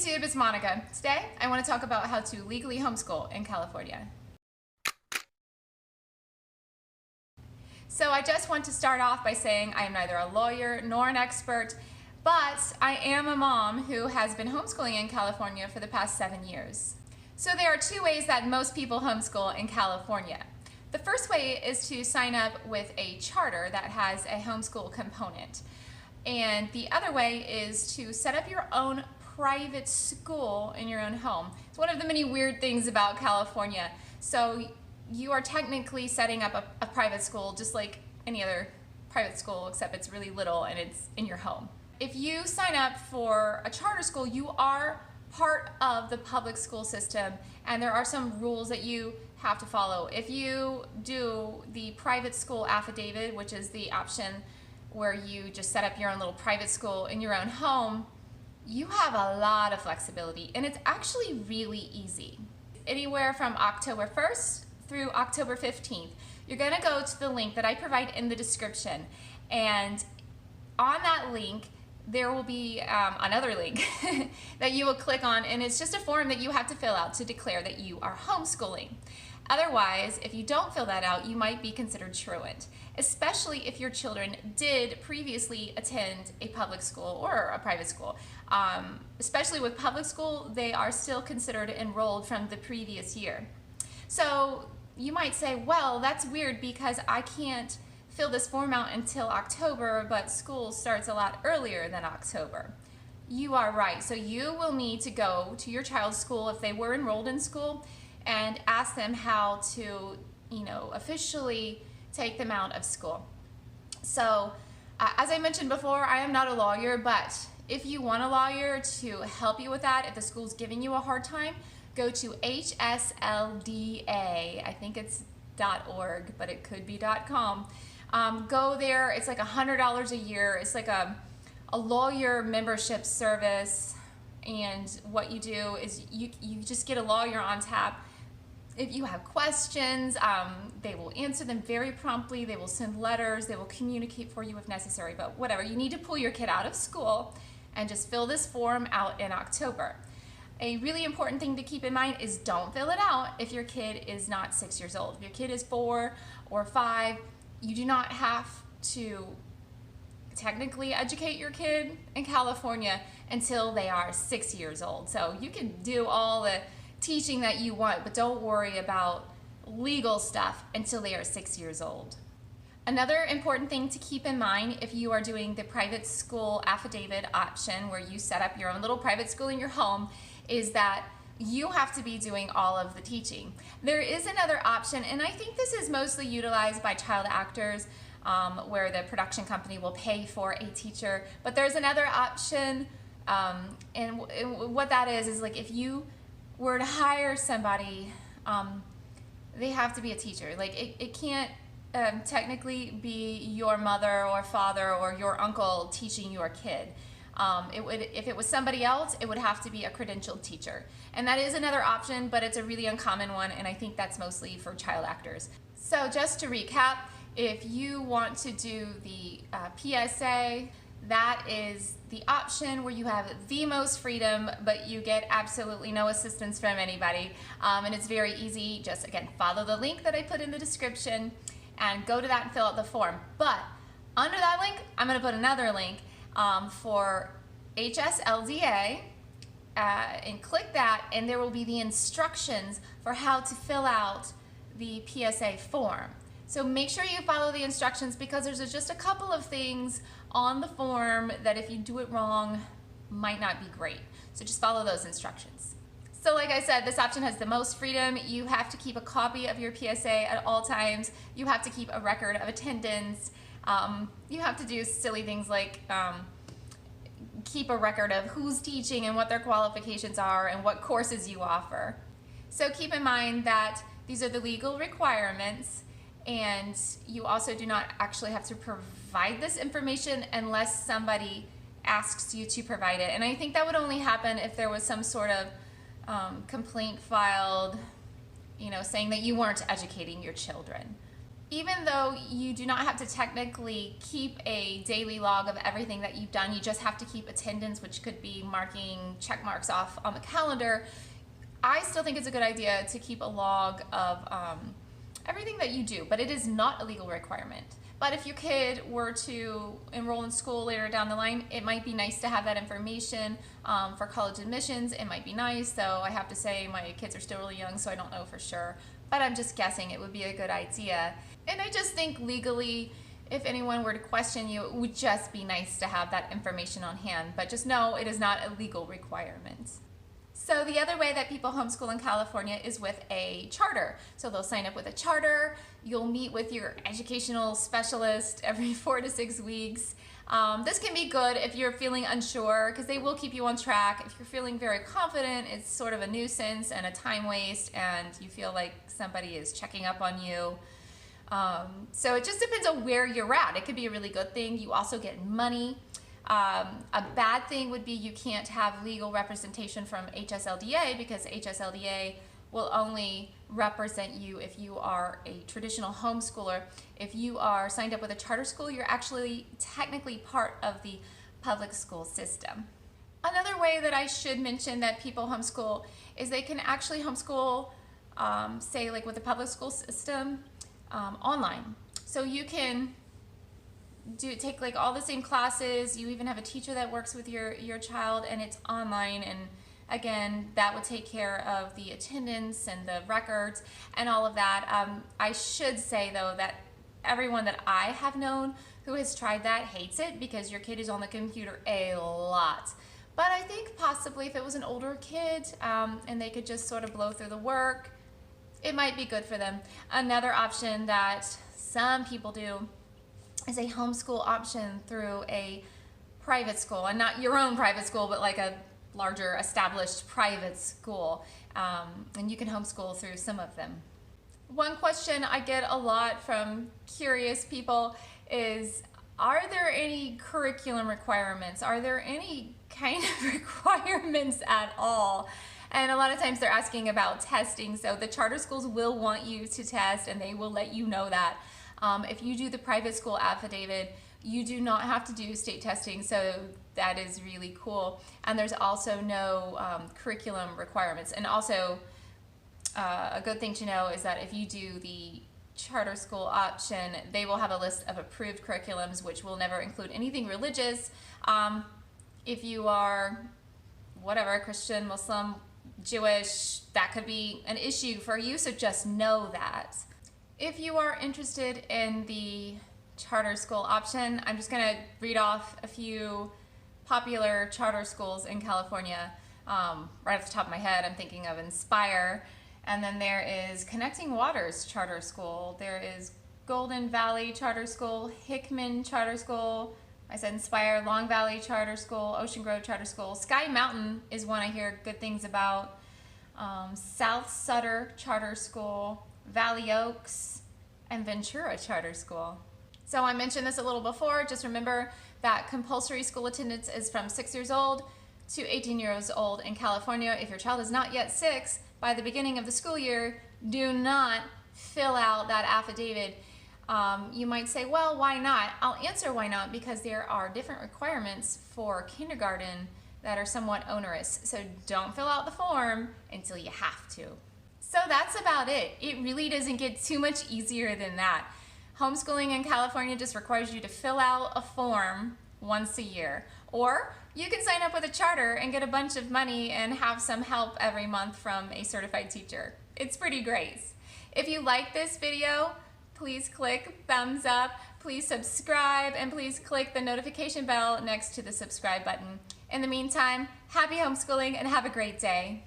YouTube, it's Monica. Today, I want to talk about how to legally homeschool in California. So I just want to start off by saying I am neither a lawyer nor an expert, but I am a mom who has been homeschooling in California for the past 7 years. So there are two ways that most people homeschool in California. The first way is to sign up with a charter that has a homeschool component. And the other way is to set up your own private school in your own home. It's one of the many weird things about California. So you are technically setting up a private school just like any other private school, except it's really little and it's in your home. If you sign up for a charter school, you are part of the public school system, and there are some rules that you have to follow. If you do the private school affidavit, which is the option where you just set up your own little private school in your own home, you have a lot of flexibility, and it's actually really easy. Anywhere from October 1st through October 15th, you're going to go to the link that I provide in the description, and on that link there will be another link that you will click on, and it's just a form that you have to fill out to declare that you are homeschooling. Otherwise, if you don't fill that out, you might be considered truant, especially if your children did previously attend a public school or a private school. Especially with public school, they are still considered enrolled from the previous year. So you might say, well, that's weird because I can't fill this form out until October, but school starts a lot earlier than October. You are right. So you will need to go to your child's school if they were enrolled in school and ask them how to, officially take them out of school. So as I mentioned before, I am not a lawyer, but if you want a lawyer to help you with that, if the school's giving you a hard time, go to HSLDA. I think it's .org, but it could be .com. Go there. It's like $100 a year. It's like a lawyer membership service, and what you do is you just get a lawyer on tap. If you have questions, they will answer them very promptly. They will send letters. They will communicate for you if necessary. But whatever, you need to pull your kid out of school and just fill this form out in October. A really important thing to keep in mind is don't fill it out if your kid is not 6 years old. If your kid is 4 or 5, you do not have to technically educate your kid in California until they are 6 years old. So you can do all the teaching that you want, but don't worry about legal stuff until they are 6 years old. Another important thing to keep in mind if you are doing the private school affidavit option where you set up your own little private school in your home is that you have to be doing all of the teaching. There is another option, and I think this is mostly utilized by child actors, where the production company will pay for a teacher, but there's another option, and what that is like if you were to hire somebody, they have to be a teacher. Like it can't technically be your mother or father or your uncle teaching your kid. If it was somebody else, it would have to be a credentialed teacher. And that is another option, but it's a really uncommon one, and I think that's mostly for child actors. So just to recap, if you want to do the PSA, that is the option where you have the most freedom, but you get absolutely no assistance from anybody. And it's very easy. Just, again, follow the link that I put in the description and go to that and fill out the form. But under that link, I'm going to put another link for HSLDA, and click that, and there will be the instructions for how to fill out the PSA form. So make sure you follow the instructions, because there's just a couple of things on the form that if you do it wrong might not be great. So just follow those instructions. So like I said, this option has the most freedom. You have to keep a copy of your PSA at all times. You have to keep a record of attendance. You have to do silly things like keep a record of who's teaching and what their qualifications are and what courses you offer. So keep in mind that these are the legal requirements, and you also do not actually have to provide this information unless somebody asks you to provide it. And I think that would only happen if there was some sort of complaint filed, saying that you weren't educating your children. Even though you do not have to technically keep a daily log of everything that you've done, you just have to keep attendance, which could be marking check marks off on the calendar. I still think it's a good idea to keep a log of everything that you do, but it is not a legal requirement. But if your kid were to enroll in school later down the line, it might be nice to have that information for college admissions. It might be nice, though I have to say my kids are still really young, so I don't know for sure. But I'm just guessing it would be a good idea. And I just think legally, if anyone were to question you, it would just be nice to have that information on hand. But just know it is not a legal requirement. So the other way that people homeschool in California is with a charter. So they'll sign up with a charter. You'll meet with your educational specialist every 4 to 6 weeks. This can be good if you're feeling unsure, because they will keep you on track. If you're feeling very confident, it's sort of a nuisance and a time waste, and you feel like somebody is checking up on you. So it just depends on where you're at. It could be a really good thing. You also get money. A bad thing would be you can't have legal representation from HSLDA, because HSLDA will only represent you if you are a traditional homeschooler. If you are signed up with a charter school, you're actually technically part of the public school system. Another way that I should mention that people homeschool is they can actually homeschool, say like with the public school system, online. So you can take like all the same classes. You even have a teacher that works with your child, and it's online. And again, that would take care of the attendance and the records and all of that. I should say though that everyone that I have known who has tried that hates it, because your kid is on the computer a lot. But I think possibly if it was an older kid and they could just sort of blow through the work, it might be good for them. Another option that some people do is a homeschool option through a private school, and not your own private school, but like a larger established private school, and you can homeschool through some of them. One question I get a lot from curious people is, are there any curriculum requirements? Are there any kind of requirements at all? And a lot of times they're asking about testing. So the charter schools will want you to test, and they will let you know that. If you do the private school affidavit, you do not have to do state testing, so that is really cool. And there's also no curriculum requirements. And also, a good thing to know is that if you do the charter school option, they will have a list of approved curriculums, which will never include anything religious. If you are whatever, Christian, Muslim, Jewish, that could be an issue for you, so just know that. If you are interested in the charter school option, I'm just going to read off a few popular charter schools in California. Right off the top of my head, I'm thinking of Inspire, and then there is Connecting Waters Charter School, there is Golden Valley Charter School, Hickman Charter School, I said Inspire, Long Valley Charter School, Ocean Grove Charter School, Sky Mountain is one I hear good things about, South Sutter Charter School, Valley Oaks, and Ventura Charter School. So I mentioned this a little before. Just remember that compulsory school attendance is from 6 years old to 18 years old in California. If your child is not yet 6, by the beginning of the school year, do not fill out that affidavit. You might say, well, why not? I'll answer why not, because there are different requirements for kindergarten that are somewhat onerous. So don't fill out the form until you have to. So that's about it. It really doesn't get too much easier than that. Homeschooling in California just requires you to fill out a form once a year. Or you can sign up with a charter and get a bunch of money and have some help every month from a certified teacher. It's pretty great. If you like this video, please click thumbs up, please subscribe, and please click the notification bell next to the subscribe button. In the meantime, happy homeschooling and have a great day.